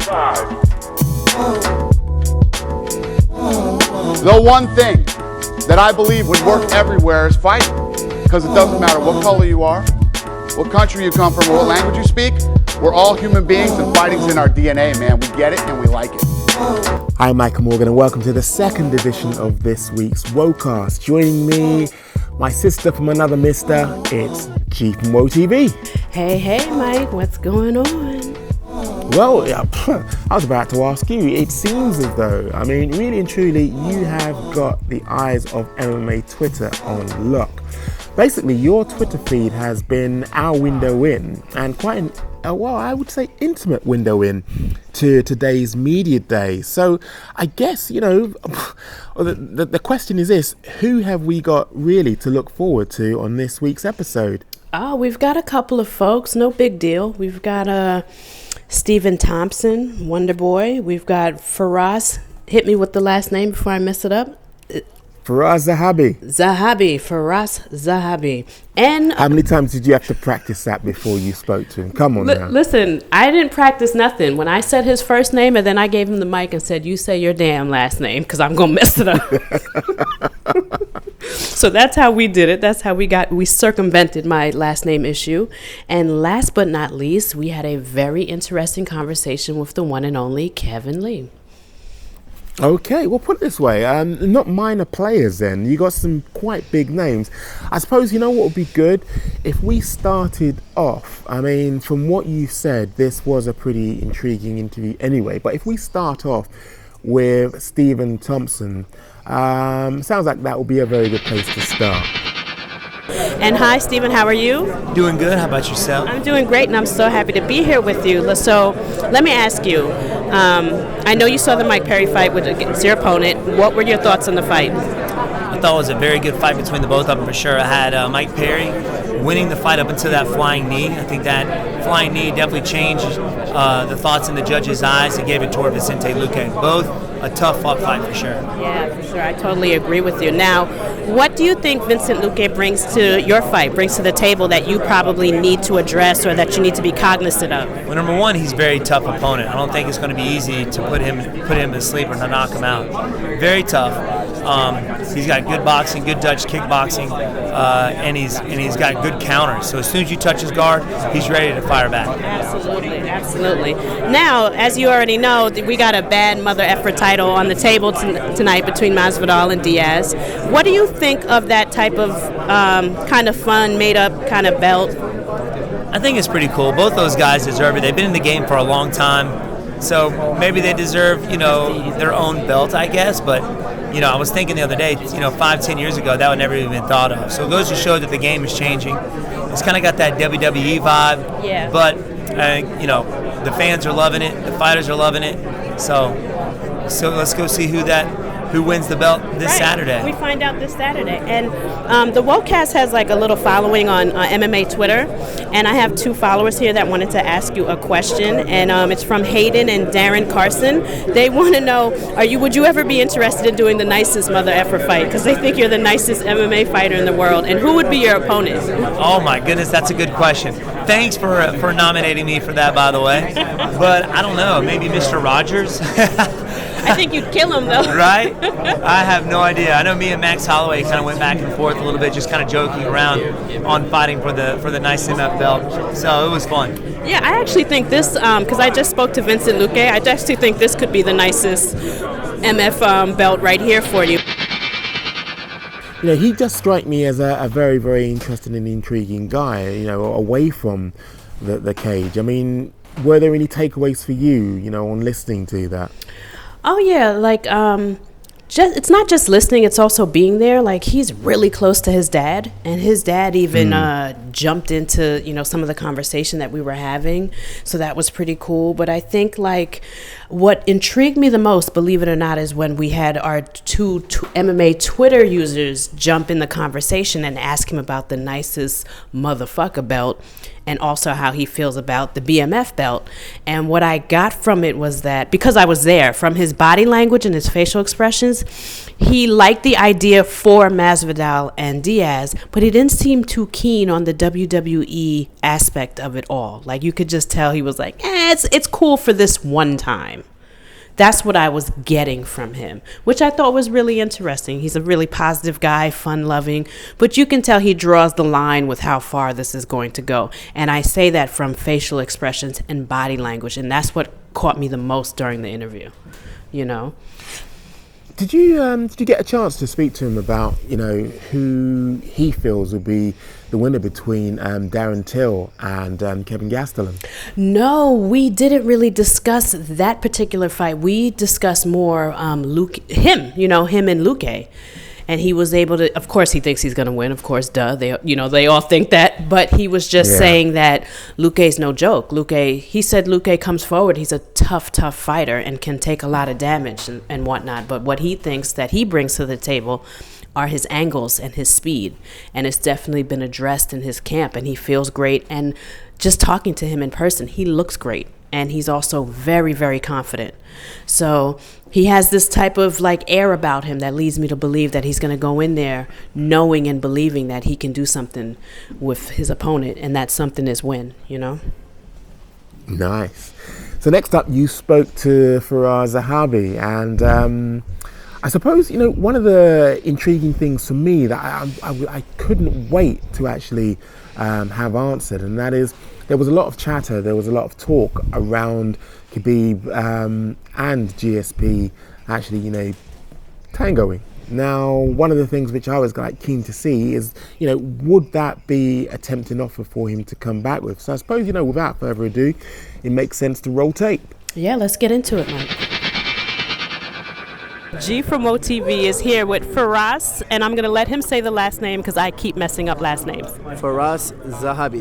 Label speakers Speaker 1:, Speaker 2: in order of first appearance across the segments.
Speaker 1: The one thing that I believe would work everywhere is fighting. Because it doesn't matter what color you are, what country you come from, or what language you speak. We're all human beings and fighting's in our DNA, man. We get it and we like it.
Speaker 2: I'm Michael Morgan and welcome to the second edition of this week's WHOATcast. Joining me, my sister from another mister, it's G from WHOATV.
Speaker 3: Hey, Mike, what's going on?
Speaker 2: Well, I was about to ask you. It seems as though, really and truly, you have got the eyes of MMA Twitter on lock. Basically, your Twitter feed has been our window in, and quite an, I would say intimate window in to today's media day. So I guess, the question is this: who have we got really to look forward to on this week's episode?
Speaker 3: Oh, we've got a couple of folks, no big deal. We've got Stephen Thompson, Wonder Boy. We've got Firas, hit me with the last name before I mess it up.
Speaker 2: Firas Zahabi.
Speaker 3: Firas Zahabi. And
Speaker 2: how many times did you have to practice that before you spoke to him? Come on now.
Speaker 3: Listen, I didn't practice nothing. When I said his first name and then I gave him the mic and said, you say your damn last name because I'm going to mess it up. So that's how we did it. That's how we circumvented my last name issue. And last but not least, we had a very interesting conversation with the one and only Kevin Lee.
Speaker 2: Okay, well, put it this way, not minor players then. You got some quite big names. I suppose, what would be good? If we started off, from what you said, this was a pretty intriguing interview anyway, but if we start off with Stephen Thompson, sounds like that would be a very good place to start.
Speaker 3: And hi, Stephen, how are you?
Speaker 4: Doing good. How about yourself?
Speaker 3: I'm doing great, and I'm so happy to be here with you. So let me ask you, I know you saw the Mike Perry fight against your opponent. What were your thoughts on the fight?
Speaker 4: I thought it was a very good fight between the both of them for sure. I had Mike Perry winning the fight up until that flying knee. I think that flying knee definitely changed the thoughts in the judge's eyes and gave it toward Vicente Luque. Both a tough fought fight for sure.
Speaker 3: Yeah, for sure. I totally agree with you. Now, what do you think Vincent Luque brings to your fight, brings to the table that you probably need to address or that you need to be cognizant of?
Speaker 4: Well, number one, he's a very tough opponent. I don't think it's going to be easy to put him to sleep or to knock him out. Very tough. He's got good boxing, good Dutch kickboxing, and he's got good counters. So as soon as you touch his guard, he's ready to fire back.
Speaker 3: Absolutely. Now, as you already know, we got a bad mother effer title on the table tonight between Masvidal and Diaz. What do you think of that type of kind of fun, made-up kind of belt?
Speaker 4: I think it's pretty cool. Both those guys deserve it. They've been in the game for a long time, so maybe they deserve, their own belt, I guess. But, I was thinking the other day, 5-10 years ago, that would never even been thought of. So it goes to show that the game is changing. It's kind of got that WWE vibe.
Speaker 3: Yeah.
Speaker 4: But, the fans are loving it. The fighters are loving it. So let's go see who wins the belt this Saturday.
Speaker 3: We find out this Saturday. And the WHOATcast has like a little following on MMA Twitter. And I have two followers here that wanted to ask you a question. And it's from Hayden and Darren Carson. They want to know, would you ever be interested in doing the nicest mother effer fight? Because they think you're the nicest MMA fighter in the world. And who would be your opponent?
Speaker 4: Oh my goodness, that's a good question. Thanks for nominating me for that, by the way. But I don't know, maybe Mr. Rogers?
Speaker 3: I think you'd kill him, though.
Speaker 4: Right? I have no idea. I know me and Max Holloway kind of went back and forth a little bit, just kind of joking around on fighting for the nice MF belt. So it was fun.
Speaker 3: Yeah, I actually think this, because I just spoke to Vincent Luque, I actually think this could be the nicest MF belt right here for you.
Speaker 2: He just strikes me as a very, very interesting and intriguing guy, away from the cage. Were there any takeaways for you, on listening to that?
Speaker 3: Oh, yeah, it's not just listening, it's also being there. Like, he's really close to his dad, and his dad even jumped into, some of the conversation that we were having. So that was pretty cool. But I think, what intrigued me the most, believe it or not, is when we had our two MMA Twitter users jump in the conversation and ask him about the nicest motherfucker belt. and also how he feels about the BMF belt. And what I got from it was that, because I was there, from his body language and his facial expressions, he liked the idea for Masvidal and Diaz, but he didn't seem too keen on the WWE aspect of it all. Like, you could just tell he was like, it's cool for this one time. That's what I was getting from him, which I thought was really interesting. He's a really positive guy, fun-loving, but you can tell he draws the line with how far this is going to go. And I say that from facial expressions and body language, and that's what caught me the most during the interview, you know.
Speaker 2: Did you get a chance to speak to him about, you know, who he feels will be the winner between Darren Till and Kevin Gastelum?
Speaker 3: No, we didn't really discuss that particular fight. We discussed more him and Luque. And he was able to, of course, he thinks he's going to win. Of course, duh. They all think that. But he was just saying that Luque's no joke. He said Luque comes forward. He's a tough fighter and can take a lot of damage and whatnot. But what he thinks that he brings to the table are his angles and his speed. And it's definitely been addressed in his camp. And he feels great. And just talking to him in person, he looks great. And he's also very, very confident. So he has this type of like air about him that leads me to believe that he's going to go in there knowing and believing that he can do something with his opponent, and that something is win, you know?
Speaker 2: Nice. So next up, you spoke to Firas Zahabi, and I suppose, you know, one of the intriguing things for me that I couldn't wait to actually have answered, and that is, there was a lot of chatter, there was a lot of talk around Khabib and GSP actually, you know, tangoing. Now, one of the things which I was like keen to see is, you know, would that be a tempting offer for him to come back with? So I suppose, you know, without further ado, it makes sense to roll tape.
Speaker 3: Yeah, let's get into it, Mike. G from WHOATV is here with Firas, and I'm going to let him say the last name because I keep messing up last names.
Speaker 5: Firas Zahabi.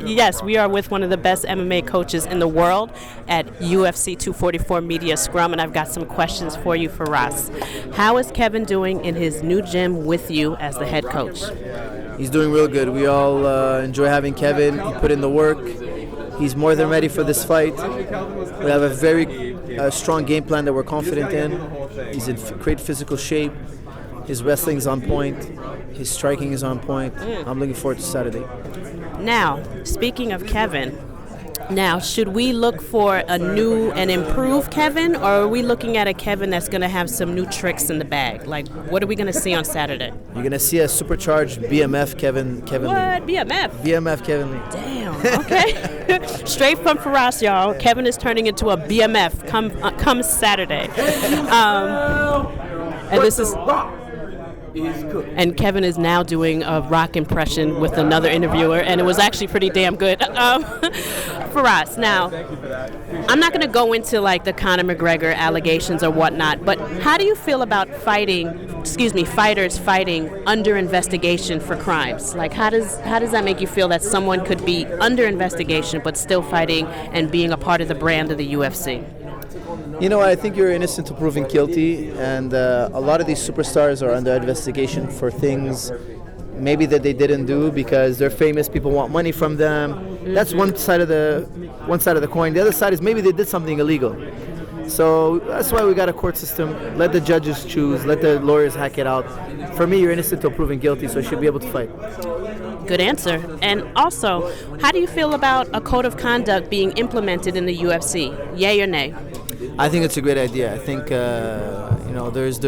Speaker 3: Yes, we are with one of the best MMA coaches in the world at UFC 244 Media Scrum, and I've got some questions for you, Firas. How is Kevin doing in his new gym with you as the head coach?
Speaker 5: He's doing real good. We all enjoy having Kevin. He put in the work. He's more than ready for this fight. We have a very strong game plan that we're confident in. He's in great physical shape. His wrestling's on point. His striking is on point. I'm looking forward to Saturday.
Speaker 3: Now, speaking of Kevin, should we look for a new and improved Kevin, or are we looking at a Kevin that's going to have some new tricks in the bag? Like, what are we going to see on Saturday?
Speaker 5: You're going to see a supercharged BMF Kevin
Speaker 3: What?
Speaker 5: Lee.
Speaker 3: BMF?
Speaker 5: BMF Kevin Lee.
Speaker 3: Damn, okay. Straight from Firas, y'all. Kevin is turning into a BMF come Saturday. And this is... And Kevin is now doing a rock impression with another interviewer, and it was actually pretty damn good. Firas, now, I'm not going to go into like the Conor McGregor allegations or whatnot, but how do you feel about fighters fighting under investigation for crimes? Like, how does that make you feel that someone could be under investigation but still fighting and being a part of the brand of the UFC?
Speaker 5: You know, I think you're innocent until proven guilty, and a lot of these superstars are under investigation for things maybe that they didn't do because they're famous. People want money from them. Mm-hmm. That's one side of the coin. The other side is maybe they did something illegal. So that's why we got a court system. Let the judges choose. Let the lawyers hack it out. For me, you're innocent until proven guilty, so you should be able to fight.
Speaker 3: Good answer. And also, how do you feel about a code of conduct being implemented in the UFC? Yay or nay?
Speaker 5: I think it's a great idea. I think there's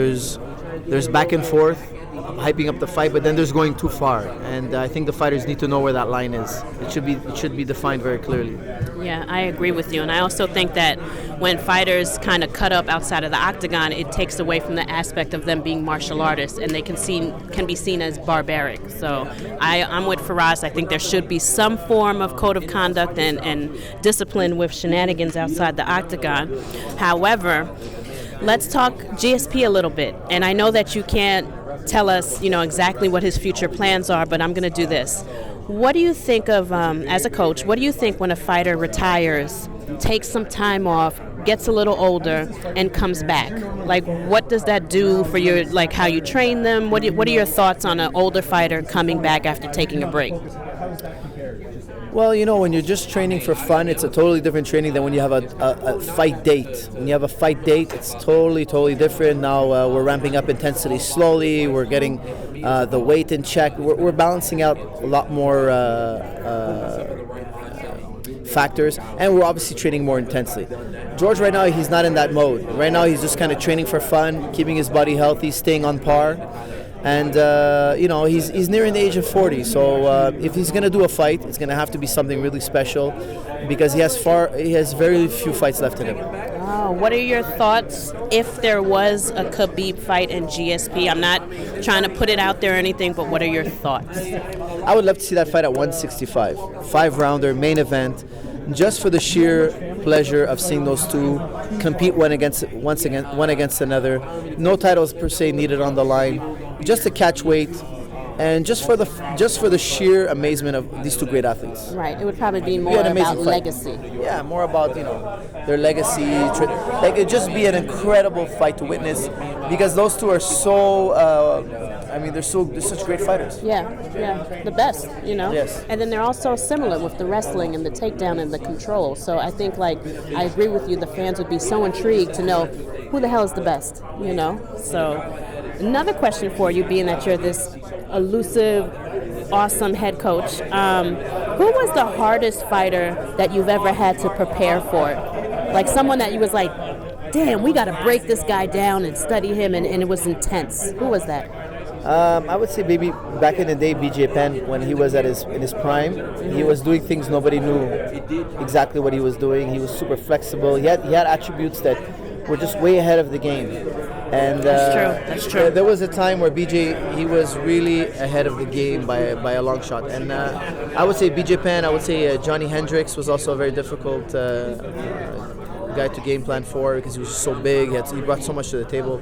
Speaker 5: back and forth, hyping up the fight, but then there's going too far. And I think the fighters need to know where that line is. It should be defined very clearly.
Speaker 3: Yeah, I agree with you. And I also think that when fighters kind of cut up outside of the octagon, it takes away from the aspect of them being martial artists, and they can be seen as barbaric. So I'm with Firas. I think there should be some form of code of conduct and discipline with shenanigans outside the octagon. However, let's talk GSP a little bit. And I know that you can't tell us, exactly what his future plans are, but I'm going to do this. What do you think of, as a coach, what do you think when a fighter retires, takes some time off, gets a little older, and comes back? Like, what does that do for your, like, how you train them? What are your thoughts on an older fighter coming back after taking a break?
Speaker 5: Well, when you're just training for fun, it's a totally different training than when you have a fight date. When you have a fight date, it's totally different. Now we're ramping up intensity slowly. We're getting the weight in check. We're balancing out a lot more factors, and we're obviously training more intensely. George right now, he's not in that mode. Right now he's just kind of training for fun, keeping his body healthy, staying on par. And he's nearing the age of 40, so if he's going to do a fight, it's going to have to be something really special, because he has very few fights left in him.
Speaker 3: Oh, what are your thoughts if there was a Khabib fight in GSP? I'm not trying to put it out there or anything, but what are your thoughts?
Speaker 5: I would love to see that fight at 165, 5-rounder, main event, just for the sheer pleasure of seeing those two compete one against another. No titles per se needed on the line, just to catch weight, and just for the sheer amazement of these two great athletes.
Speaker 3: Right. It would probably be more about legacy.
Speaker 5: Yeah, more about their legacy. It'd just be an incredible fight to witness, because those two are so. They're such great fighters.
Speaker 3: Yeah, the best,
Speaker 5: Yes.
Speaker 3: And then they're also similar with the wrestling and the takedown and the control. So I think, I agree with you, the fans would be so intrigued to know who the hell is the best, So another question for you, being that you're this elusive, awesome head coach, who was the hardest fighter that you've ever had to prepare for? Like someone that you was like, damn, we got to break this guy down and study him, and it was intense. Who was that?
Speaker 5: I would say maybe back in the day, BJ Penn, when he was in his prime, he was doing things nobody knew exactly what he was doing. He was super flexible. He had attributes that were just way ahead of the game. And
Speaker 3: That's true.
Speaker 5: There was a time where BJ, he was really ahead of the game by a long shot. And I would say BJ Penn. I would say Johnny Hendricks was also a very difficult guy to game plan for, because he was just so big. He brought so much to the table.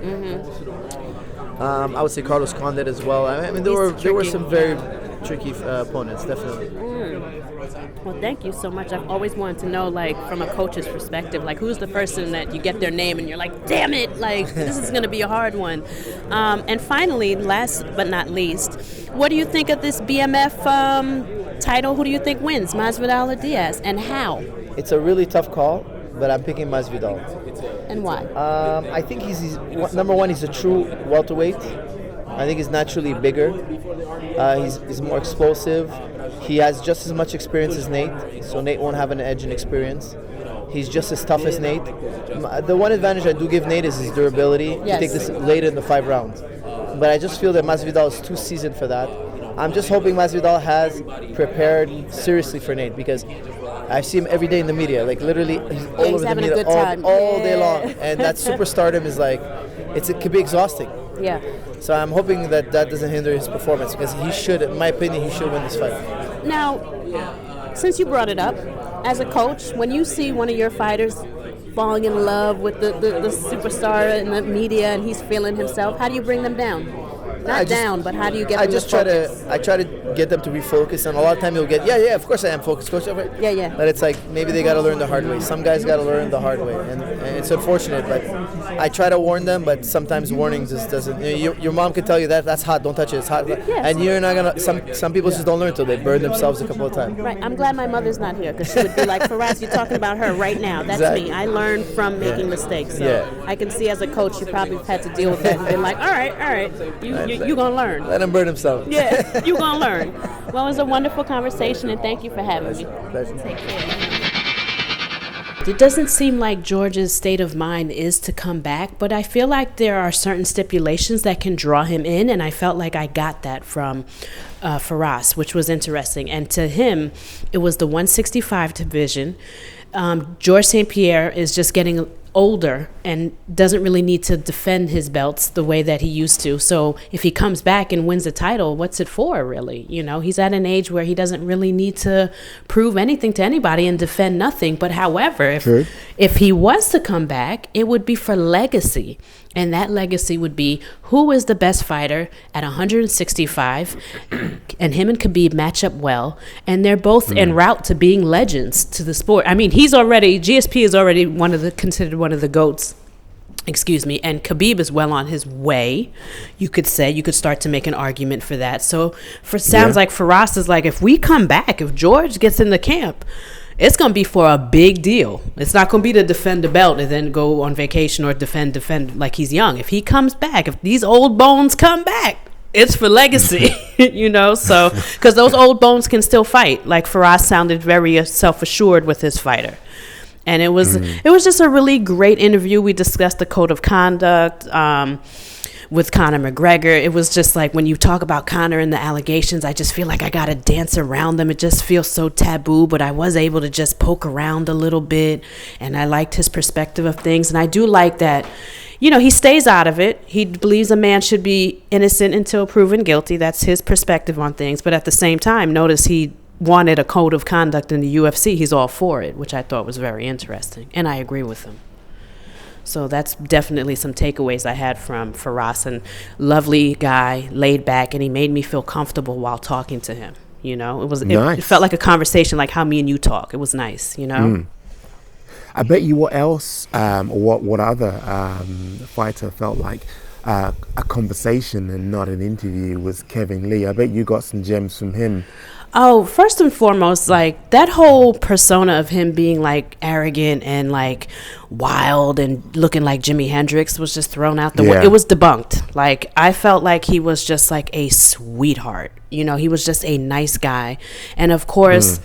Speaker 5: I would say Carlos Condit as well. There were some very tricky opponents, definitely.
Speaker 3: Well, thank you so much. I've always wanted to know, from a coach's perspective, who's the person that you get their name and you're like, damn it, this is going to be a hard one. And finally, last but not least, what do you think of this BMF title? Who do you think wins, Masvidal or Diaz, and how?
Speaker 5: It's a really tough call, but I'm picking Masvidal.
Speaker 3: And why?
Speaker 5: I think he's number one. He's a true welterweight. I think he's naturally bigger. He's more explosive. He has just as much experience as Nate, so Nate won't have an edge in experience. He's just as tough as Nate. The one advantage I do give Nate is his durability.
Speaker 3: Yes.
Speaker 5: To take this later in the 5 rounds. But I just feel that Masvidal is too seasoned for that. I'm just hoping Masvidal has prepared seriously for Nate, because I see him every day in the media, literally he's all over the media all day long, and that superstardom is it could be exhausting.
Speaker 3: Yeah.
Speaker 5: So I'm hoping that doesn't hinder his performance, because he should, in my opinion, win this fight.
Speaker 3: Now, since you brought it up, as a coach, when you see one of your fighters falling in love with the superstar in the media and he's feeling himself, how do you bring them down? But how do you get them to focus?
Speaker 5: I try to get them to refocus, and a lot of time you'll get, of course I am focused, coach.
Speaker 3: Yeah.
Speaker 5: But it's maybe they got to learn the hard way. Some guys got to learn the hard way, and it's unfortunate, but I try to warn them, but sometimes warning just doesn't. Your mom can tell you that's hot, don't touch it, it's hot.
Speaker 3: Yes.
Speaker 5: And you're not going to, some people just don't learn until they burn themselves a couple of times.
Speaker 3: Right. I'm glad my mother's not here, because she would be like, Firas, you're talking about her right now. That's
Speaker 5: exactly.
Speaker 3: me. I learned from making mistakes. So I can see as a coach, you probably had to deal with that and been like, all right, you're going to learn.
Speaker 5: Let him burn himself.
Speaker 3: Yeah, you're going to learn. Well, it was a wonderful conversation, and thank you for having me.
Speaker 5: Pleasure.
Speaker 3: Take care. It doesn't seem like George's state of mind is to come back, but I feel like there are certain stipulations that can draw him in, and I felt like I got that from Firas, which was interesting. And to him, it was the 165 division. George St. Pierre is just getting older and doesn't really need to defend his belts the way that he used to. So if he comes back and wins the title, what's it for, really? He's at an age where he doesn't really need to prove anything to anybody and defend nothing. But however, if he was to come back, it would be for legacy. And that legacy would be, who is the best fighter at 165? And him and Khabib match up well. And they're both en route to being legends to the sport. I mean, GSP is already considered one of the GOATs Excuse me. And Khabib is well on his way. You could start to make an argument for that. So sounds like Firas is like, if we come back, if George gets in the camp, it's going to be for a big deal. It's not going to be to defend the belt and then go on vacation or defend like he's young. If he comes back, if these old bones come back, it's for legacy, so because those old bones can still fight. Like Firas sounded very self-assured with his fighter. And it was just a really great interview. We discussed the code of conduct with Conor McGregor. It was just like, when you talk about Conor and the allegations, I just feel like I got to dance around them. It just feels so taboo, but I was able to just poke around a little bit, and I liked his perspective of things. And I do like that, he stays out of it. He believes a man should be innocent until proven guilty. That's his perspective on things. But at the same time, notice he wanted a code of conduct in the UFC. He's all for it, which I thought was very interesting. And I agree with him. So that's definitely some takeaways I had from Firas. And lovely guy, laid back, and he made me feel comfortable while talking to him. It felt like a conversation like how me and you talk. It was nice,
Speaker 2: I bet you what else, or what other fighter felt like a conversation and not an interview was Kevin Lee. I bet you got some gems from him.
Speaker 3: Oh, first and foremost, like that whole persona of him being like arrogant and like wild and looking like Jimi Hendrix was just thrown out the window. It was debunked. Like I felt like he was just like a sweetheart. He was just a nice guy. And of course,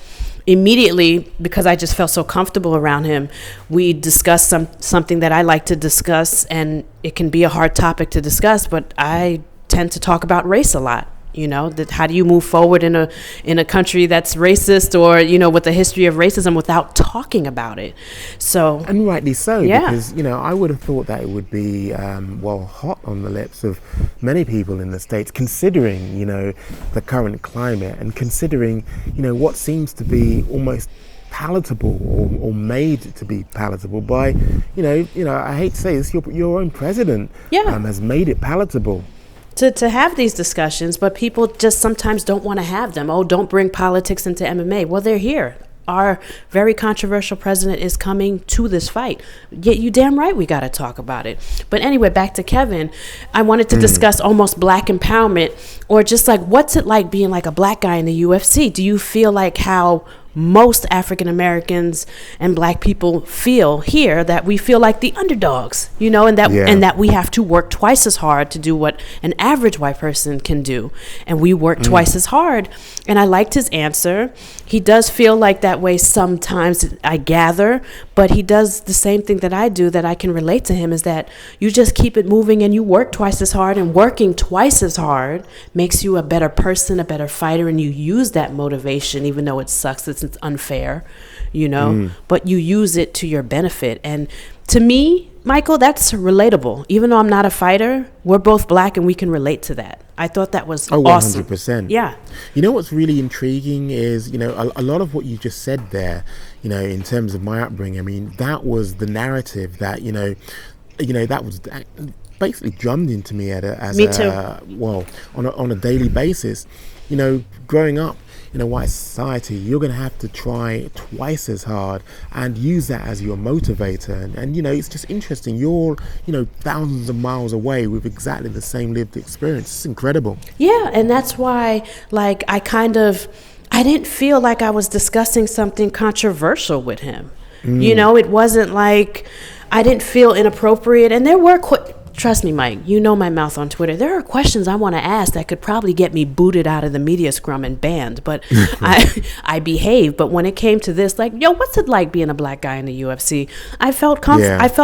Speaker 3: immediately, because I just felt so comfortable around him, we discussed something that I like to discuss, and it can be a hard topic to discuss, but I tend to talk about race a lot. That how do you move forward in a country that's racist, or with a history of racism, without talking about it? So, and
Speaker 2: rightly so, because I would have thought that it would be hot on the lips of many people in the States, considering the current climate, and considering what seems to be almost palatable or made to be palatable by I hate to say this, your own president has made it palatable
Speaker 3: to have these discussions, but people just sometimes don't want to have them. Oh, don't bring politics into MMA. Well, they're here. Our very controversial president is coming to this fight. Yet you damn right we got to talk about it. But anyway, back to Kevin. I wanted to discuss almost black empowerment, or just like, what's it like being like a black guy in the UFC? Do you feel like how most African Americans and black people feel here, that we feel like the underdogs, and that we have to work twice as hard to do what an average white person can do, and we work twice as hard? And I liked his answer. He does feel like that way sometimes, I gather, but he does the same thing that I do, that I can relate to him, is that you just keep it moving and you work twice as hard, and working twice as hard makes you a better person, a better fighter, and you use that motivation, even though it sucks, it's unfair, but you use it to your benefit. And to me, Michael, that's relatable. Even though I'm not a fighter, we're both black and we can relate to that. I thought that was awesome.
Speaker 2: 100%.
Speaker 3: Yeah.
Speaker 2: What's really intriguing is, a lot of what you just said there, in terms of my upbringing, I mean, that was the narrative that, that was basically drummed into me on a daily basis. Growing up in a white society, you're going to have to try twice as hard and use that as your motivator. And it's just interesting. You're, thousands of miles away with exactly the same lived experience. It's incredible.
Speaker 3: Yeah, and that's why, like, I didn't feel like I was discussing something controversial with him. It wasn't like, I didn't feel inappropriate. And there were trust me, Mike, my mouth on Twitter. There are questions I want to ask that could probably get me booted out of the media scrum and banned, but I behaved. But when it came to this, like, what's it like being a black guy in the UFC? I felt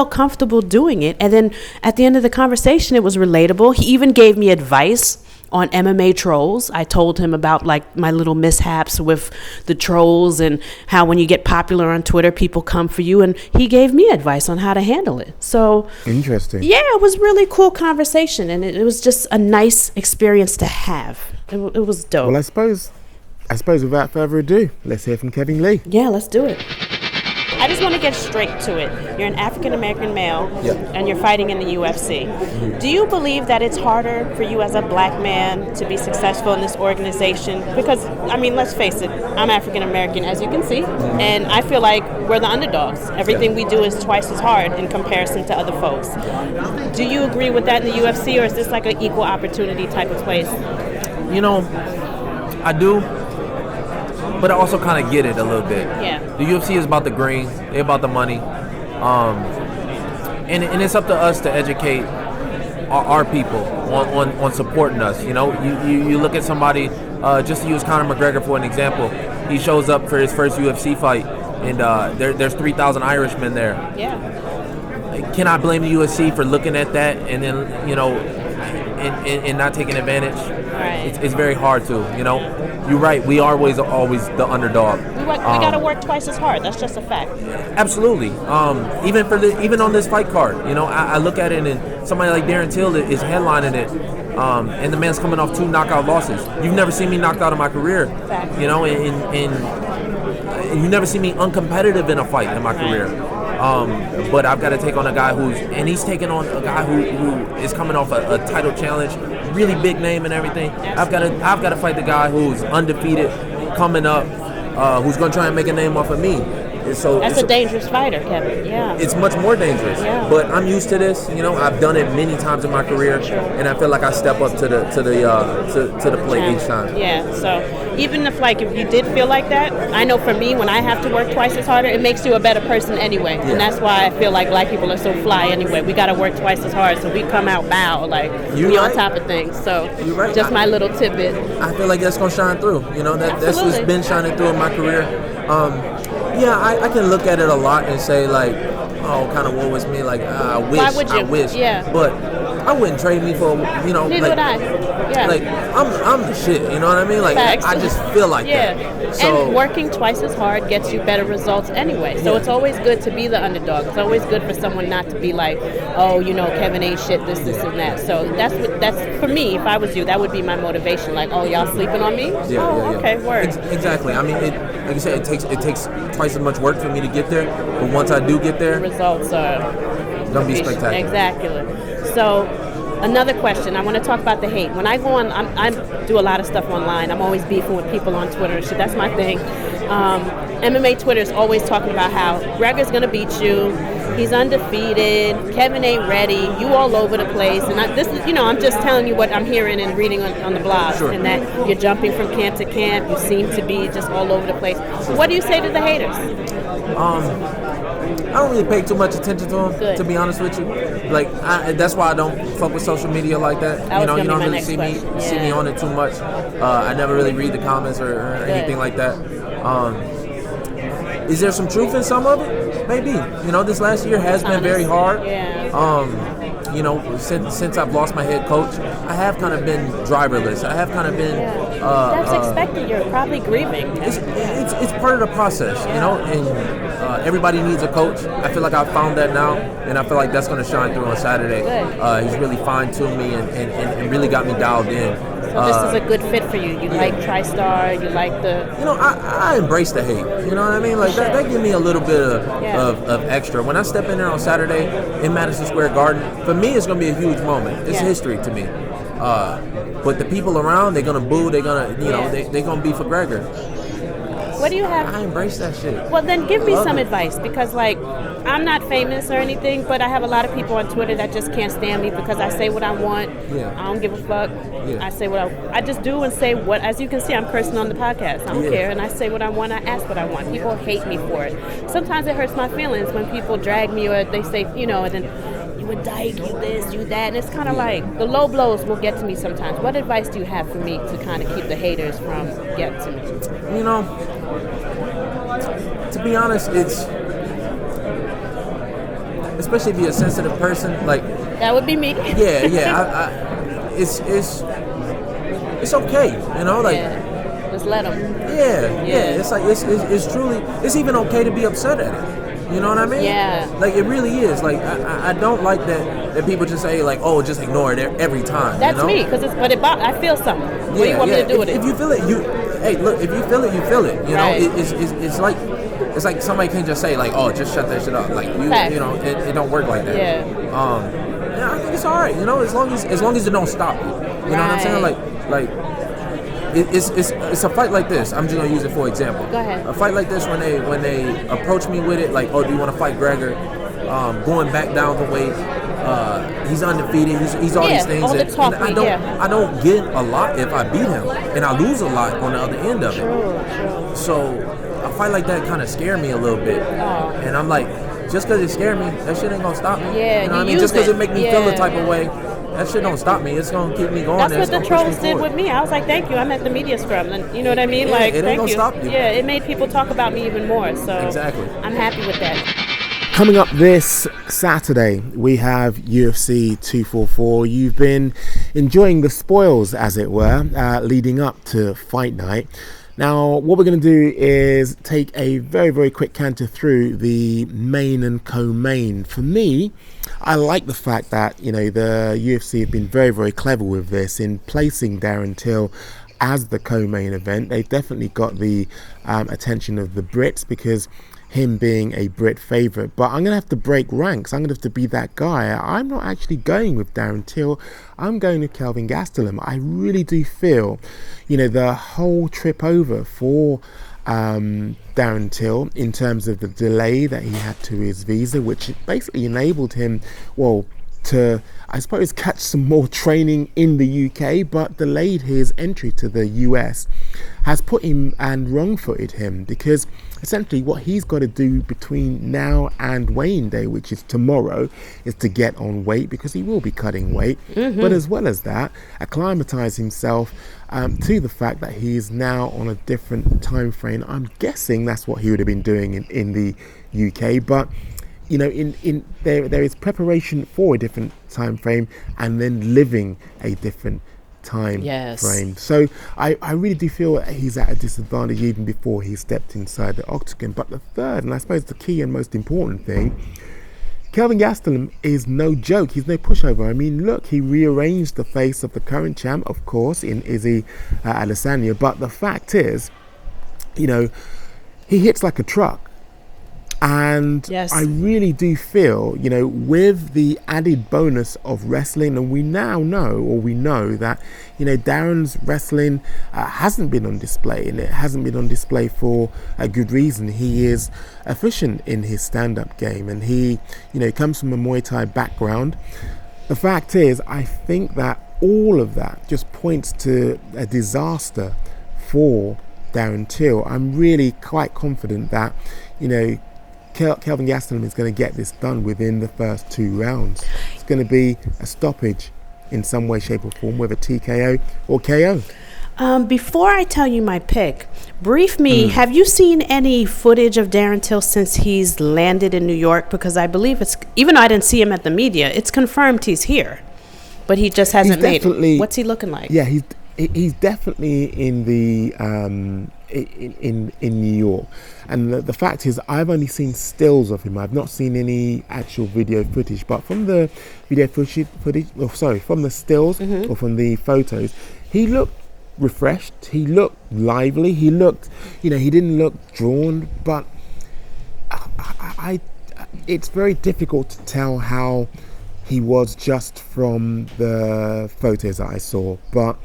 Speaker 3: comfortable doing it. And then at the end of the conversation, it was relatable. He even gave me advice on MMA trolls. I told him about like my little mishaps with the trolls, and how when you get popular on Twitter, people come for you, and he gave me advice on how to handle it. So
Speaker 2: interesting.
Speaker 3: Yeah, it was really cool conversation, and it was just a nice experience to have. It was dope.
Speaker 2: Well, I suppose without further ado, let's hear from Kevin Lee.
Speaker 3: Yeah, let's do it.
Speaker 6: I
Speaker 3: just want to get straight to it. You're an African American male,
Speaker 2: Yeah.
Speaker 3: and you're fighting in the UFC. Do you believe that it's harder for you as a black man to be successful in this organization? Because, I mean, let's face it, I'm African American, as you can see, and I feel like we're the underdogs. Everything we do is twice as hard in comparison to other folks. Do you agree with that in the UFC, or is this like an equal opportunity type of place?
Speaker 6: You know, I do, but I also kind of get it a little bit.
Speaker 3: Yeah.
Speaker 6: The UFC is about the green, they're about the money, and it's up to us to educate our people on supporting us. You know, you look at somebody, just to use Conor McGregor for an example. He shows up for his first UFC fight, and there's 3,000 Irishmen there.
Speaker 3: Yeah.
Speaker 6: Can I blame the UFC for looking at that and then, you know, and not taking advantage?
Speaker 3: Right.
Speaker 6: It's very hard to, you know. You're right. We are always the underdog.
Speaker 3: We got to work twice as hard. That's just a fact.
Speaker 6: Absolutely. Even on this fight card, you know, I look at it and somebody like Darren Till is headlining it, and the man's coming off 2 knockout losses. You've never seen me knocked out in my career,
Speaker 3: Exactly.
Speaker 6: you know, and you never see me uncompetitive in a fight in my career. But I've got to take on a guy he's taking on a guy who is coming off a title challenge, really big name and everything. I've got to fight the guy who's undefeated, coming up, who's going to try and make a name off of me. So
Speaker 3: That's a dangerous fighter, Kevin. Yeah.
Speaker 6: It's much more dangerous.
Speaker 3: Yeah.
Speaker 6: But I'm used to this. You know, I've done it many times in my career, and I feel like I step up to the plate each time.
Speaker 3: Yeah. So even if you did feel like that, I know for me, when I have to work twice as harder, it makes you a better person anyway.
Speaker 6: Yeah.
Speaker 3: And that's why I feel like black people are so fly anyway. We got to work twice as hard, so we come out bow, we on top of things. So just my little tidbit.
Speaker 6: I feel like that's gonna shine through. You know, that's what's been shining through in my career. Yeah, I can look at it a lot and say kind of woe is me. I wish.
Speaker 3: Why would you?
Speaker 6: I wish.
Speaker 3: Yeah.
Speaker 6: But I wouldn't trade me for
Speaker 3: Neither would I. Yeah.
Speaker 6: I'm the shit. You know what I mean?
Speaker 3: Facts.
Speaker 6: I just feel like that. So,
Speaker 3: and working twice as hard gets you better results anyway. So it's always good to be the underdog. It's always good for someone not to be like, oh, Kevin ain't shit, this, and that. So that's for me. If I was you, that would be my motivation. Like, oh, y'all sleeping on me? Okay, word.
Speaker 6: Exactly. I mean, like you said, it takes twice as much work for me to get there. But once I do get there,
Speaker 3: the results are
Speaker 6: gonna be spectacular.
Speaker 3: Exactly. So another question, I want to talk about the hate. When I go on, I do a lot of stuff online. I'm always beefing with people on Twitter. So that's my thing. MMA Twitter is always talking about how Gregor's going to beat you. He's undefeated. Kevin ain't ready. You all over the place. And this is, I'm just telling you what I'm hearing and reading on the blogs.
Speaker 6: Sure.
Speaker 3: And that you're jumping from camp to camp. You seem to be just all over the place. What do you say to the haters?
Speaker 6: I don't really pay too much attention to them,
Speaker 3: Good.
Speaker 6: to be honest with you. That's why I don't fuck with social media like that.
Speaker 3: That was
Speaker 6: You
Speaker 3: gonna
Speaker 6: don't
Speaker 3: be my
Speaker 6: really
Speaker 3: next
Speaker 6: see
Speaker 3: question.
Speaker 6: see me on it too much. I never really read the comments or anything like that. Is there some truth in some of it? Maybe. This last year has been very hard.
Speaker 3: Yeah.
Speaker 6: Since I've lost my head coach, I have kind of been driverless. I have kind of been.
Speaker 3: That's expected. You're probably grieving.
Speaker 6: It's part of the process, and everybody needs a coach. I feel like I've found that now, and I feel like that's going to shine through on Saturday. He's really fine-tuned me and really got me dialed in.
Speaker 3: So this is a good fit for you. You like TriStar. You like the.
Speaker 6: I embrace the hate. You know what I mean? That give me a little bit of extra. When I step in there on Saturday in Madison Square Garden, for me it's going to be a huge moment. It's history to me. But the people around, they're gonna boo. They're gonna, they're gonna be for Gregor.
Speaker 3: What do you have?
Speaker 6: I embrace that shit.
Speaker 3: Well, then give me some advice, because I'm not famous or anything, but I have a lot of people on Twitter that just can't stand me because I say what I want.
Speaker 6: Yeah.
Speaker 3: I don't give a fuck.
Speaker 6: Yeah.
Speaker 3: I say what I just do and say what. As you can see, I'm cursing on the podcast. I don't care, and I say what I want. I ask what I want. People hate me for it. Sometimes it hurts my feelings when people drag me or they say, and then you a dyke, you this, you that, and it's kind of like the low blows will get to me sometimes. What advice do you have for me to kind of keep the haters from getting to me?
Speaker 6: To be honest, it's especially if you're a sensitive person,
Speaker 3: that would be me.
Speaker 6: It's okay,
Speaker 3: just let them.
Speaker 6: Yeah. It's truly, it's even okay to be upset at it. You know what I mean?
Speaker 3: Yeah.
Speaker 6: It really is. I don't like that people just say oh, just ignore it every time.
Speaker 3: That's me, I feel something. What do you want me to do with it?
Speaker 6: If you feel it, if you feel it, you feel it.
Speaker 3: Right.
Speaker 6: It's like it's like somebody can just say like, oh, just shut that shit up. Like you know, it don't work like that. Yeah, I think it's all right. You know, as long as it don't stop you. You know what I'm saying? Like. It's a fight like this. I'm just gonna use it for example.
Speaker 3: Go ahead.
Speaker 6: A fight like this when they approach me with it, like, oh, do you want to fight Gregor? Going back down the weight. He's undefeated. He's all these things. And I don't get a lot if I beat him, and I lose a lot on the other end of it.
Speaker 3: True.
Speaker 6: So a fight like that kind of scared me a little bit, and I'm like, just because it scared me, that shit ain't gonna stop me.
Speaker 3: Yeah,
Speaker 6: you know what I mean? Just because it make me feel a type of way, that shit don't stop me. It's gonna keep me going.
Speaker 3: That's what the trolls did with me. I was like, thank you. I'm at the media scrum. And you know what I mean?
Speaker 6: Yeah,
Speaker 3: like,
Speaker 6: it ain't
Speaker 3: thank
Speaker 6: gonna
Speaker 3: you.
Speaker 6: stop you.
Speaker 3: Yeah, it made people talk about me even more. So
Speaker 6: exactly.
Speaker 3: I'm happy with that.
Speaker 2: Coming up this Saturday, we have UFC 244. You've been enjoying the spoils, as it were, leading up to fight night. Now, what we're going to do is take a very, very quick canter through the main and co-main. For me, I like the fact that, you know, the UFC have been very, very clever with this in placing Darren Till as the co-main event. They've definitely got the attention of the Brits because him being a Brit favourite, but I'm going to have to break ranks. I'm going to have to be that guy. I'm not actually going with Darren Till. I'm going with Kelvin Gastelum. I really do feel, you know, the whole trip over for Darren Till in terms of the delay that he had to his visa, which basically enabled him, well, to, I suppose, catch some more training in the UK, but delayed his entry to the US, has put him and wrong-footed him, because essentially what he's got to do between now and weighing day, which is tomorrow, is to get on weight, because he will be cutting weight, but as well as that, acclimatise himself to the fact that he is now on a different time frame. I'm guessing that's what he would have been doing in the UK, but you know, there is preparation for a different time frame and then living a different time frame. So I really do feel that he's at a disadvantage even before he stepped inside the octagon. But the third, and I suppose the key and most important thing, Kelvin Gastelum is no joke. He's no pushover. I mean, look, he rearranged the face of the current champ, of course, in Izzy Adesanya. But the fact is, you know, he hits like a truck. And I really do feel, you know, with the added bonus of wrestling, and we know that, you know, Darren's wrestling hasn't been on display, and it hasn't been on display for a good reason. He is efficient in his stand-up game, and he, you know, comes from a Muay Thai background. The fact is, I think that all of that just points to a disaster for Darren Till. I'm really quite confident that, you know, Kelvin Gastelum is going to get this done within the first 2 rounds. It's going to be a stoppage in some way, shape or form, whether TKO or KO.
Speaker 3: Before I tell you my pick, brief me, have you seen any footage of Darren Till since he's landed in New York? Because I believe it's, even though I didn't see him at the media, it's confirmed he's here. But he just hasn't made it. What's he looking like?
Speaker 2: Yeah, he's definitely in the in New York, and the fact is, I've only seen stills of him. I've not seen any actual video footage, but from the video footage, from the stills or from the photos, he looked refreshed. He looked lively. He looked, you know, he didn't look drawn. But it's very difficult to tell how he was just from the photos that I saw, but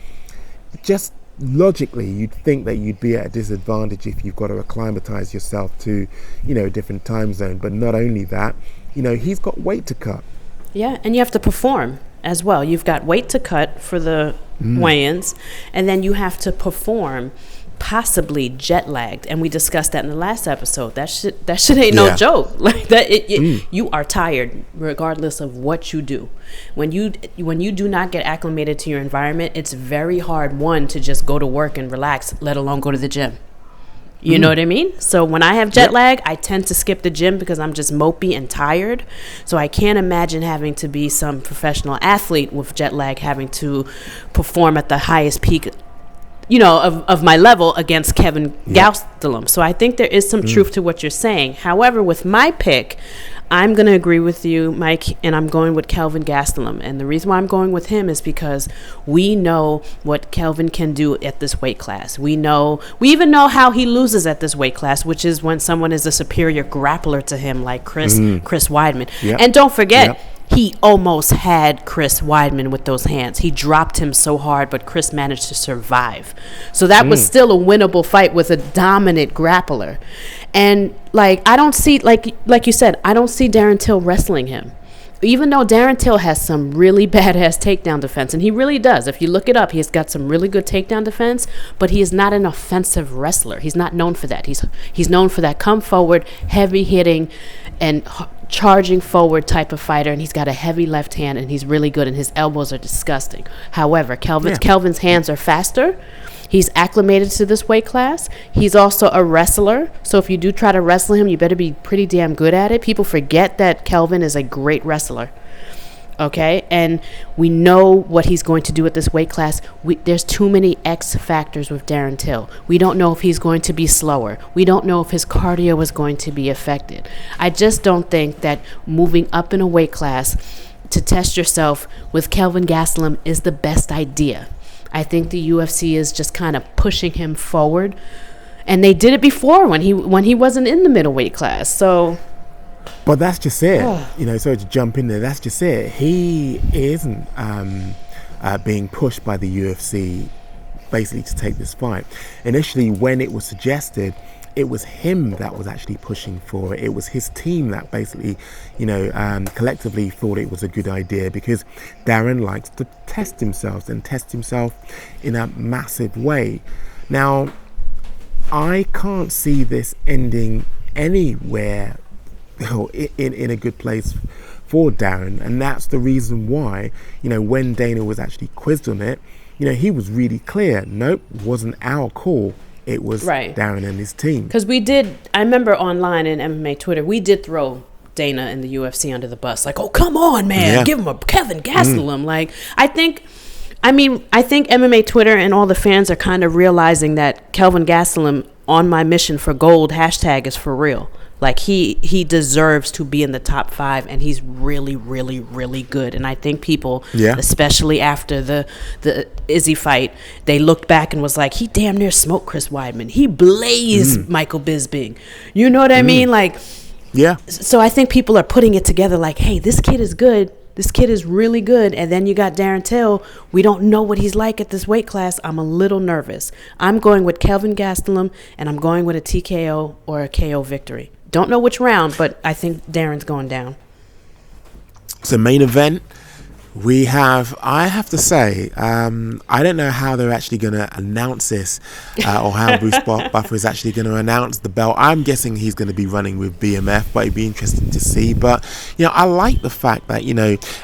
Speaker 2: just logically you'd think that you'd be at a disadvantage if you've got to acclimatize yourself to, you know, a different time zone. But not only that, you know, he's got weight to cut. Yeah,
Speaker 3: and you have to perform as well. You've got weight to cut for the weigh-ins, and then you have to perform possibly jet lagged, and we discussed that in the last episode. That shit ain't no joke. Like that, you are tired regardless of what you do. When you do not get acclimated to your environment, it's very hard, one, to just go to work and relax, let alone go to the gym. You know what I mean? So when I have jet lag, I tend to skip the gym because I'm just mopey and tired. So I can't imagine having to be some professional athlete with jet lag, having to perform at the highest peak, you know, of my level against Kevin Gastelum. So I think there is some truth to what you're saying. However, with my pick, I'm going to agree with you, Mike, and I'm going with Kelvin Gastelum. And the reason why I'm going with him is because we know what Kelvin can do at this weight class. We even know how he loses at this weight class, which is when someone is a superior grappler to him, like Chris Weidman.
Speaker 2: Yep.
Speaker 3: And don't forget, he almost had Chris Weidman with those hands. He dropped him so hard, but Chris managed to survive. So that was still a winnable fight with a dominant grappler. And I don't see, like you said, I don't see Darren Till wrestling him. Even though Darren Till has some really badass takedown defense, and he really does. If you look it up, he's got some really good takedown defense, but he is not an offensive wrestler. He's not known for that. He's known for that come forward, heavy hitting, and charging forward type of fighter, and he's got a heavy left hand, and he's really good, and his elbows are disgusting. However, Kelvin's hands are faster. He's acclimated to this weight class. He's also a wrestler. So if you do try to wrestle him, you better be pretty damn good at it. People forget that Kelvin is a great wrestler. Okay? And we know what he's going to do at this weight class. There's too many X factors with Darren Till. We don't know if he's going to be slower. We don't know if his cardio is going to be affected. I just don't think that moving up in a weight class to test yourself with Kelvin Gastelum is the best idea. I think the UFC is just kind of pushing him forward, and they did it before when he wasn't in the middleweight class. So,
Speaker 2: but that's just it. Sorry to jump in there. That's just it. He isn't being pushed by the UFC basically to take this fight. Initially, when it was suggested, it was him that was actually pushing for it. It was his team that basically, collectively thought it was a good idea, because Darren likes to test himself in a massive way. Now, I can't see this ending anywhere in a good place for Darren, and that's the reason why, when Dana was actually quizzed on it, he was really clear. Nope, wasn't our call. It was Darren and his team.
Speaker 3: Because I remember online in MMA Twitter, we did throw Dana and the UFC under the bus. Like, oh, come on, man. Give him a Kelvin Gastelum. I think MMA Twitter and all the fans are kind of realizing that Kelvin Gastelum on my mission for gold hashtag is for real. Like, he deserves to be in the top 5, and he's really, really, really good. And I think people, especially after the Izzy fight, they looked back and was like, he damn near smoked Chris Weidman. He blazed Michael Bisping. You know what I mean? So I think people are putting it together like, hey, this kid is good. This kid is really good. And then you got Darren Till. We don't know what he's like at this weight class. I'm a little nervous. I'm going with Kelvin Gastelum, and I'm going with a TKO or a KO victory. Don't know which round, but I think Darren's going down.
Speaker 2: So main event, I have to say, I don't know how they're actually going to announce this or how Bruce Buffer is actually going to announce the belt. I'm guessing he's going to be running with BMF, but it'd be interesting to see. But, I like the fact that,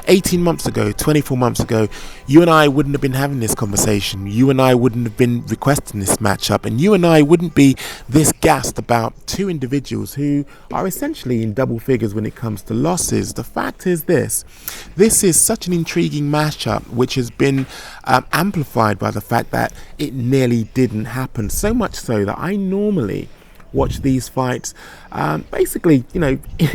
Speaker 2: 18 months ago, 24 months ago, you and I wouldn't have been having this conversation. You and I wouldn't have been requesting this matchup. And you and I wouldn't be this gassed about two individuals who are essentially in double figures when it comes to losses. The fact is this is such an intriguing matchup, which has been amplified by the fact that it nearly didn't happen. So much so that I normally watch these fights basically,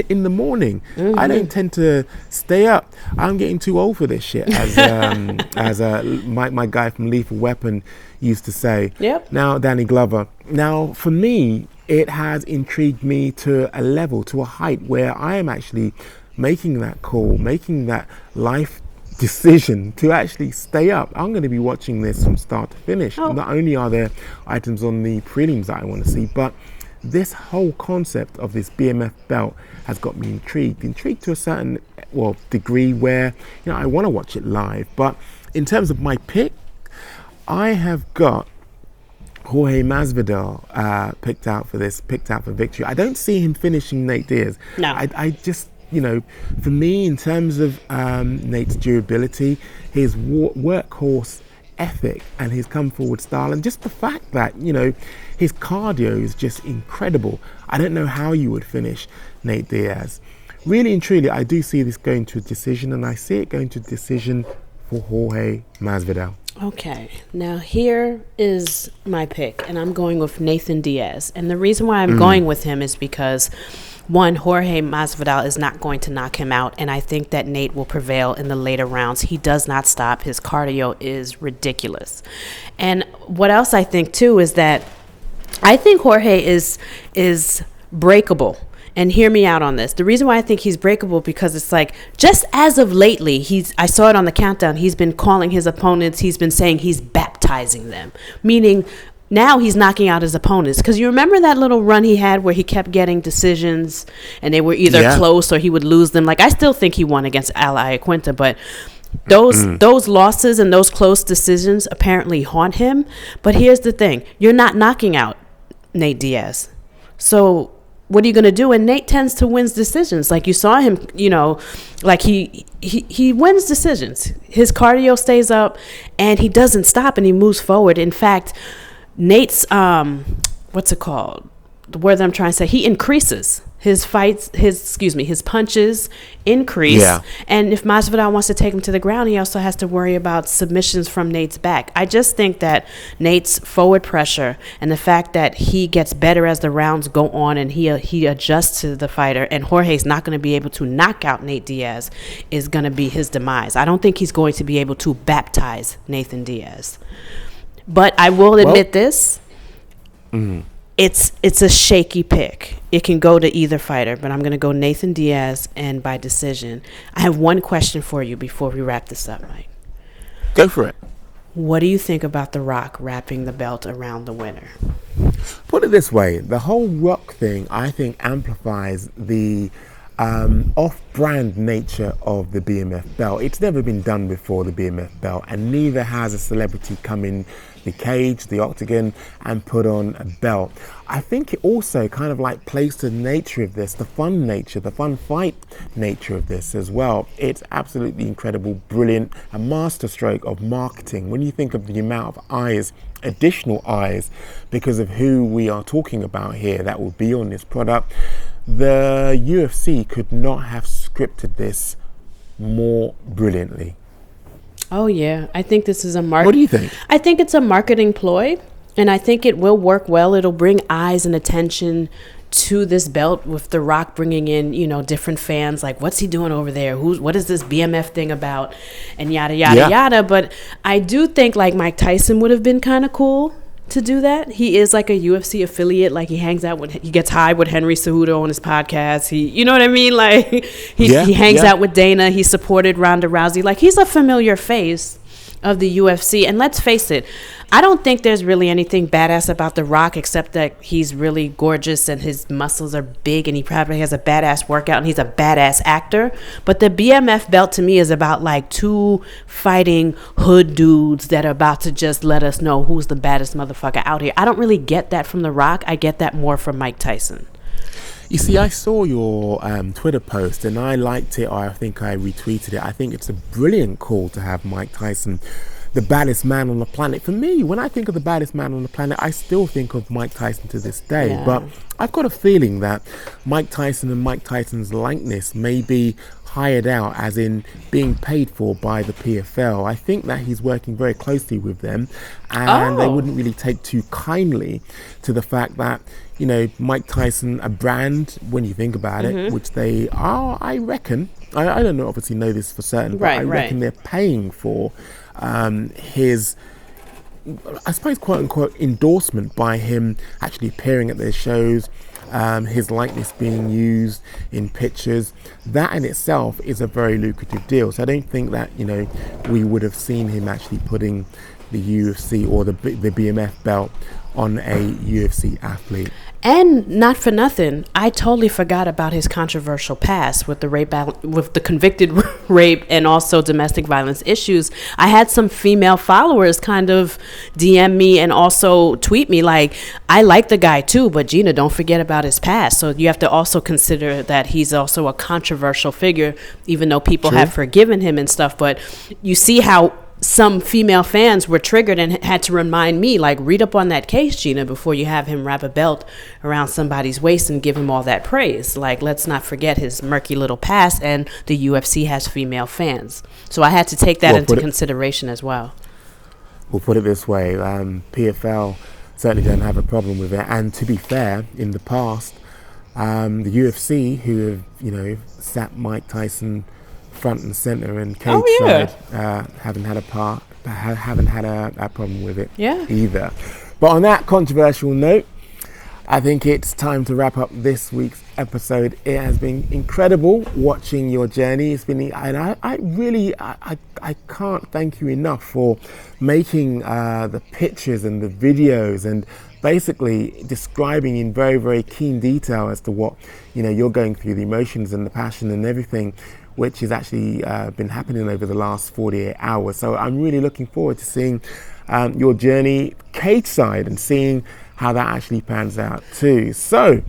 Speaker 2: in the morning. I don't tend to stay up. I'm getting too old for this shit, as my guy from Lethal Weapon used to say. Now, Danny Glover. Now, for me, it has intrigued me to a level, to a height where I am actually making that call, making that life decision to actually stay up. I'm going to be watching this from start to finish. Not only are there items on the prelims that I want to see, but this whole concept of this BMF belt has got me intrigued to a certain degree where I want to watch it live. But in terms of my pick, I have got Jorge Masvidal picked out for victory. I don't see him finishing Nate Diaz.
Speaker 3: No.
Speaker 2: I just, for me, in terms of Nate's durability, his workhorse ethic and his come forward style, and just the fact that his cardio is just incredible. I don't know how you would finish Nate Diaz. Really and truly, I do see this going to a decision, and I see it going to a decision for Jorge Masvidal.
Speaker 3: Okay, now here is my pick, and I'm going with Nathan Diaz. And the reason why I'm going with him is because one, Jorge Masvidal is not going to knock him out, and I think that Nate will prevail in the later rounds. He does not stop. His cardio is ridiculous. And what else I think too is that I think Jorge is breakable. And hear me out on this. The reason why I think he's breakable, because it's like, just as of lately, I saw it on the countdown, he's been calling his opponents, he's been saying he's baptizing them, meaning now he's knocking out his opponents. Because you remember that little run he had where he kept getting decisions and they were either close or he would lose them. Like, I still think he won against Al Iaquinta, but those losses and those close decisions apparently haunt him. But here's the thing. You're not knocking out Nate Diaz. So what are you going to do? And Nate tends to win decisions. Like, you saw him, like he wins decisions. His cardio stays up and he doesn't stop and he moves forward. In fact, Nate's, what's it called? The word that I'm trying to say, he increases his fights, his punches increase. Yeah. And if Masvidal wants to take him to the ground, he also has to worry about submissions from Nate's back. I just think that Nate's forward pressure and the fact that he gets better as the rounds go on and he adjusts to the fighter, and Jorge's not going to be able to knock out Nate Diaz, is going to be his demise. I don't think he's going to be able to baptize Nathan Diaz. But I will admit this. It's a shaky pick. It can go to either fighter, but I'm going to go Nathan Diaz and by decision. I have one question for you before we wrap this up, Mike.
Speaker 2: Go for it.
Speaker 3: What do you think about The Rock wrapping the belt around the winner?
Speaker 2: Put it this way. The whole Rock thing, I think, amplifies the off-brand nature of the BMF belt. It's never been done before, the BMF belt, and neither has a celebrity come in the cage, the octagon, and put on a belt. I think it also kind of like plays to the nature of this, the fun nature, the fun fight nature of this as well. It's absolutely incredible, brilliant, a masterstroke of marketing. When you think of the amount of eyes, additional eyes, because of who we are talking about here that will be on this product, the UFC could not have scripted this more brilliantly.
Speaker 3: Oh, yeah. I think this is a
Speaker 2: What do you think?
Speaker 3: I think it's a marketing ploy, and I think it will work well. It'll bring eyes and attention to this belt, with The Rock bringing in, different fans, like, what's he doing over there? What is this BMF thing about? And yada, yada, yada. But I do think, like, Mike Tyson would have been kind of cool to do that. He is like a UFC affiliate. Like, he gets high with Henry Cejudo on his podcast. You know what I mean? Like, he hangs out with Dana. He supported Ronda Rousey. Like, he's a familiar face of the UFC. And let's face it, I don't think there's really anything badass about The Rock, except that he's really gorgeous and his muscles are big and he probably has a badass workout and he's a badass actor. But the BMF belt to me is about like two fighting hood dudes that are about to just let us know who's the baddest motherfucker out here. I don't really get that from The Rock. I get that more from Mike Tyson.
Speaker 2: You see, I saw your Twitter post and I liked it, or I think I retweeted it. I think it's a brilliant call to have Mike Tyson, the baddest man on the planet. For me, when I think of the baddest man on the planet, I still think of Mike Tyson to this day. Yeah. But I've got a feeling that Mike Tyson and Mike Tyson's likeness may be hired out, as in being paid for by the PFL. I think that he's working very closely with them, and they wouldn't really take too kindly to the fact that, Mike Tyson, a brand, when you think about it, which they are, I reckon, I don't know, obviously know this for certain, but I reckon they're paying for his, I suppose, quote unquote, endorsement by him actually appearing at their shows, his likeness being used in pictures. That in itself is a very lucrative deal. So I don't think that, we would have seen him actually putting the UFC or the BMF belt on a UFC athlete.
Speaker 3: And not for nothing, I totally forgot about his controversial past with the convicted rape and also domestic violence issues. I had some female followers kind of DM me and also tweet me like, I like the guy too, but Gina, don't forget about his past. So you have to also consider that he's also a controversial figure, even though people have forgiven him and stuff. But you see how some female fans were triggered and had to remind me, like, read up on that case, Gina, before you have him wrap a belt around somebody's waist and give him all that praise. Like, let's not forget his murky little past, and the UFC has female fans. So I had to take that into consideration as well.
Speaker 2: We'll put it this way, PFL certainly don't have a problem with it. And to be fair, in the past, The UFC, who have, you know, sat Mike Tyson front and center and cage
Speaker 3: Oh, yeah.
Speaker 2: side, haven't had a problem with it
Speaker 3: Yeah.
Speaker 2: either. But on that controversial note, I think it's time to wrap up this week's episode. It has been incredible watching your journey. It's been, and I can't thank you enough for making the pictures and the videos and basically describing in very, very keen detail as to what, you know, you're going through, the emotions and the passion and everything, which has actually been happening over the last 48 hours. So I'm really looking forward to seeing your journey cage side and seeing how that actually pans out too. So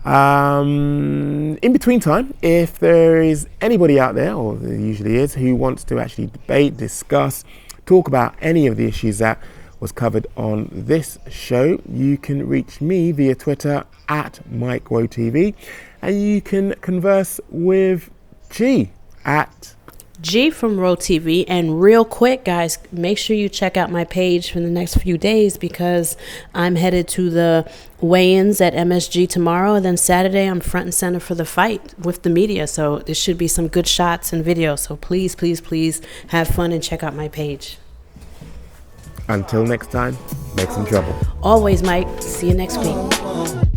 Speaker 2: in between time, if there is anybody out there, or there usually is, who wants to actually debate, discuss, talk about any of the issues that was covered on this show, you can reach me via Twitter at WHOATV, and you can converse with G at
Speaker 3: G from WHOATV. And real quick, guys, make sure you check out my page for the next few days, because I'm headed to the weigh-ins at MSG tomorrow, and then Saturday I'm front and center for the fight with the media. So there should be some good shots and videos. So please, please, please have fun and check out my page.
Speaker 2: Until next time, make some trouble.
Speaker 3: Always, Mike. See you next week.